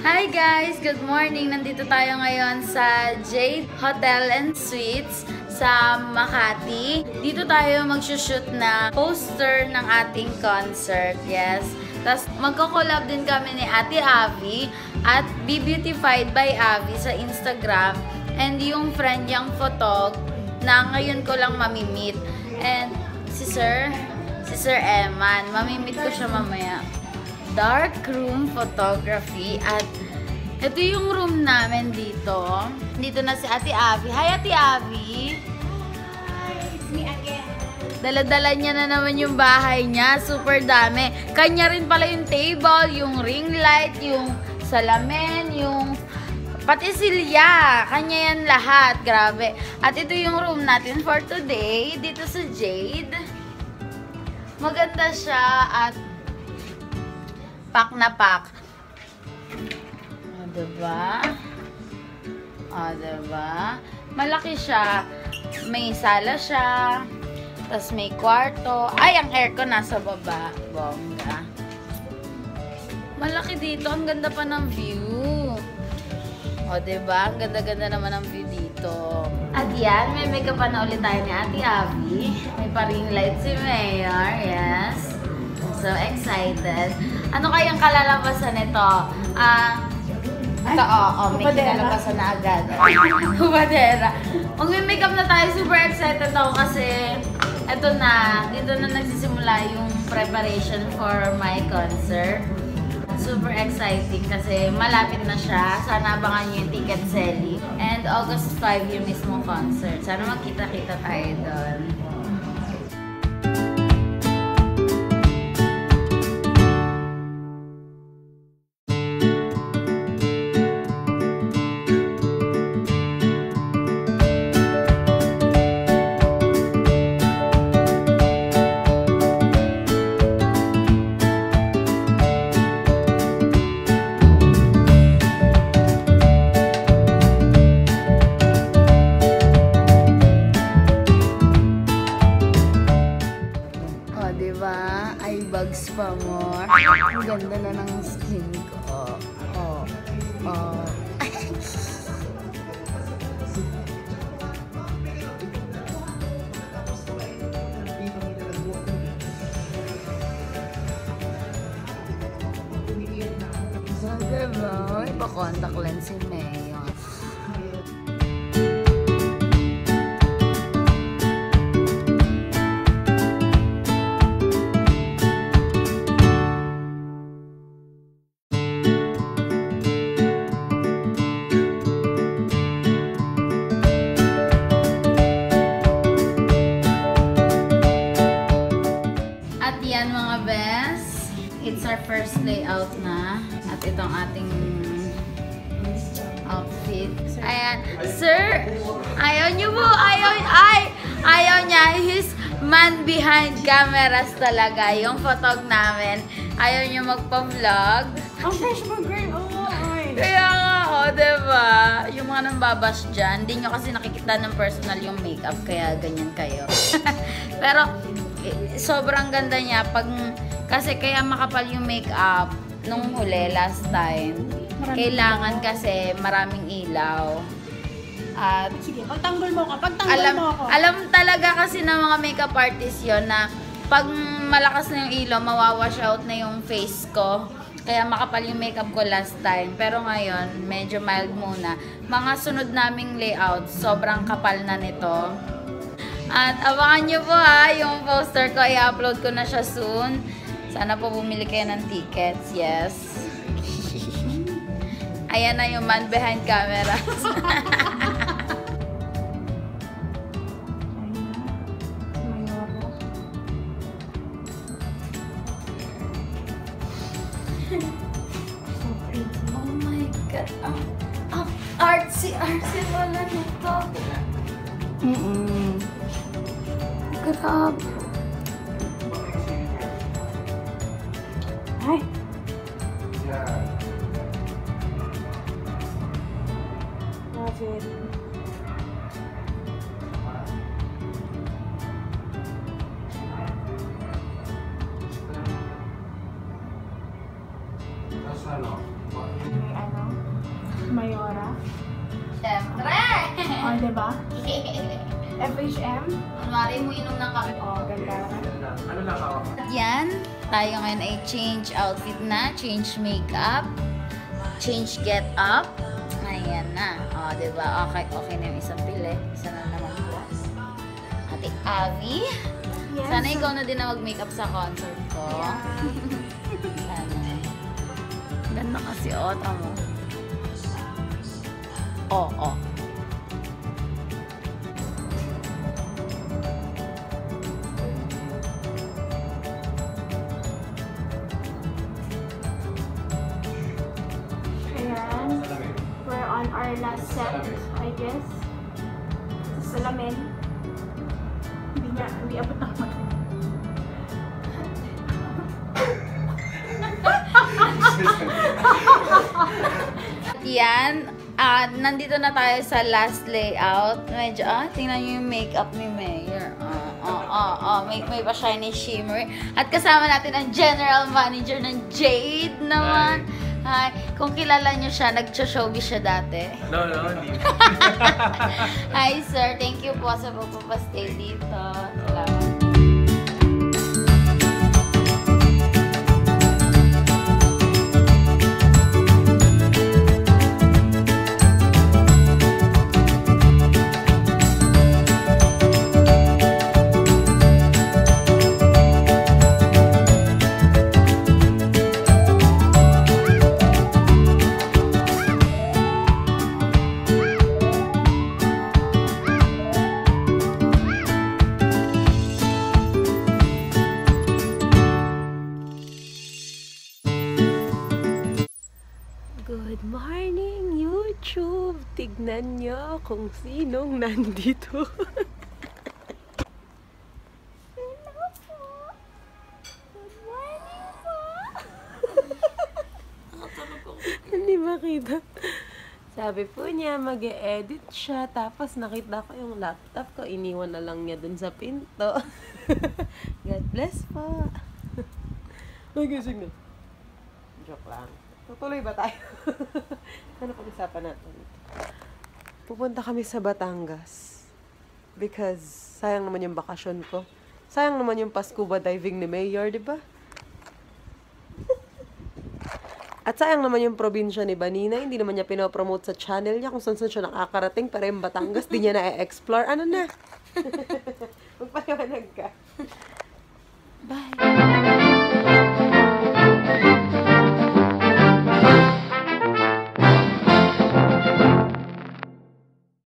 Hi guys! Good morning! Nandito tayo ngayon sa Jade Hotel and Suites sa Makati. Dito tayo mag-shoot na poster ng ating concert. Yes. Tapos magko-collab din kami ni Ate Avi at Be Beautified by Avi sa Instagram. And yung friend niyang photog na ngayon ko lang mamimit. And si Sir Eman. Mamimit ko siya mamaya. Dark room photography at ito yung room namin dito. Dito na si Ate Avi. Hi Ate Avi! Hi, it's me again. Dala-dala niya na naman yung bahay niya. Super dami. Kanya rin pala yung table, yung ring light, yung salamin, yung pati silya. Kanya yan lahat. Grabe. At ito yung room natin for today. Dito sa Jade. Maganda siya at pack na pack. O, diba? O, diba? Malaki siya. May sala siya. Tapos may kwarto. Ay, ang aircon nasa baba. Bongga. Malaki dito. Ang ganda pa ng view. O, diba? Ang ganda-ganda naman ang view dito. At yan, may makeup pa na ulit tayo ni Ate Avi. May pa-ring light si Mayor. Yes. So excited. Ano kayang kalalabasan nito? Ito, may kinalabasan na agad. Hubadera. Mag-makeup na tayo. Super excited ako kasi ito na, dito na nagsisimula yung preparation for my concert. Super exciting kasi malapit na siya. Sana abangan nyo yung ticket selling. And August 5 yung mismong concert. Sana magkita-kita tayo doon. Bugs pa more. Ang ganda na ng skin ko. So, diba? Ipa-contact lens si Mayor. It's our first layout na. At itong ating outfit. Ayan. Sir, ayaw niyo po. Ayaw niya. He's man behind cameras talaga. Yung photog namin. Ayaw niyo magpa-vlog. Ang fresh mo, girl. Kaya nga, diba? Yung mga nambabash dyan, hindi nyo kasi nakikita ng personal yung makeup. Kaya ganyan kayo. Pero, sobrang ganda niya. Kasi kaya makapal yung makeup nung huli, last time. Kailangan kasi maraming ilaw. At sige, pagtanggol mo ako. Alam talaga kasi ng mga makeup artist yon na pag malakas na yung ilaw, mawawash out na yung face ko. Kaya makapal yung makeup ko last time. Pero ngayon, medyo mild muna. Mga sunod naming layout, sobrang kapal na nito. At abangan nyo po yung poster ko. I-upload ko na siya soon. Sana po bumili kayo ng tickets. Yes. Ayan na yung man behind camera. Oh my God. Artsy wala nito. Grabe. Hi. Love it. Tapos ano? May ano Oh, diba? FHM? Kunwari mo inom ng kape. Oh, ganda. Ano lang ako? At yan, tayo ngayon ay change outfit na, change makeup, change get up. Ayan na. O, diba? Okay na yung isang pili. Isa na naman po. Ate Abby. Yes. Sana ikaw na din na mag-makeup sa concert ko. Sana. Ganda kasi ota mo. Oh. Ayan. We're on our last set, I guess. Sa salamin. Hindi abot ng mata. Yan. Nandito na tayo sa last layout. Medyo, tingnan nyo yung makeup ni Mayor. May pa shiny shimmer. At kasama natin ang general manager ng Jade naman. Hi. Kung kilala nyo siya, nag-showbiz siya dati. No, hindi. Hi, sir. Thank you po sa pagpapastay dito. Salamat. Good morning, YouTube! Tignan nyo kung sinong nandito. Hello po! Good morning po! Hindi makita. Sabi po niya, mag-e-edit siya. Tapos nakita ko yung laptop ko. Iniwan na lang niya dun sa pinto. God bless po! Ay, gising na. Joke lang. Tutuloy ba tayo? Ano pag-usapan natin? Pupunta kami sa Batangas. Because sayang naman yung bakasyon ko. Sayang naman yung pa-scuba diving ni Mayor, di ba? At sayang naman yung probinsya ni Banina. Hindi naman niya pinopromote sa channel niya kung saan siya nakakarating. Pero yung Batangas, di niya na-explore. Ano na? Magpaliwanag ka. Bye!